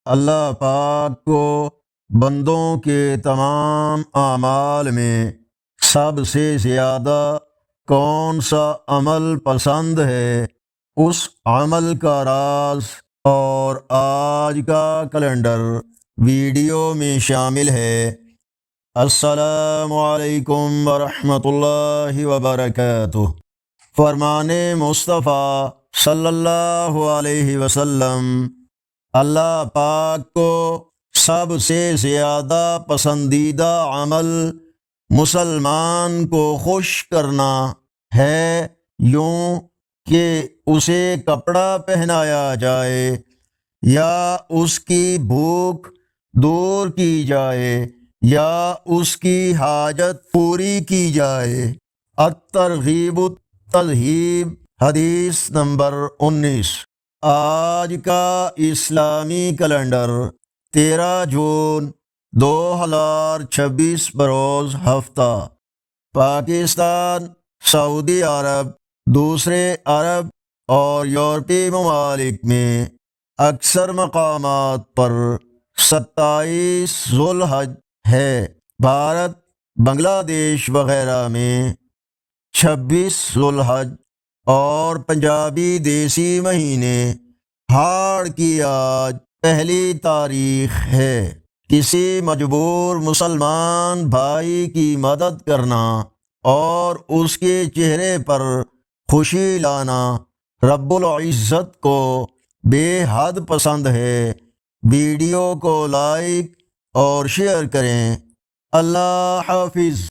اللہ پاک کو بندوں کے تمام اعمال میں سب سے زیادہ کون سا عمل پسند ہے، اس عمل کا راز اور آج کا کیلنڈر ویڈیو میں شامل ہے۔ السلام علیکم ورحمۃ اللہ وبرکاتہ۔ فرمان مصطفیٰ صلی اللہ علیہ وسلم، اللہ پاک کو سب سے زیادہ پسندیدہ عمل مسلمان کو خوش کرنا ہے، یوں کہ اسے کپڑا پہنایا جائے یا اس کی بھوک دور کی جائے یا اس کی حاجت پوری کی جائے۔ الترغیب الترہیب، حدیث نمبر 19۔ آج کا اسلامی کیلنڈر 13 جون 2026 بروز ہفتہ۔ پاکستان، سعودی عرب، دوسرے عرب اور یورپی ممالک میں اکثر مقامات پر 27 ذوالحج ہے۔ بھارت، بنگلہ دیش وغیرہ میں 26 ذوالحج اور پنجابی دیسی مہینے ہاڑ کی آج پہلی تاریخ ہے۔ کسی مجبور مسلمان بھائی کی مدد کرنا اور اس کے چہرے پر خوشی لانا رب العزت کو بے حد پسند ہے۔ ویڈیو کو لائک اور شیئر کریں۔ اللہ حافظ۔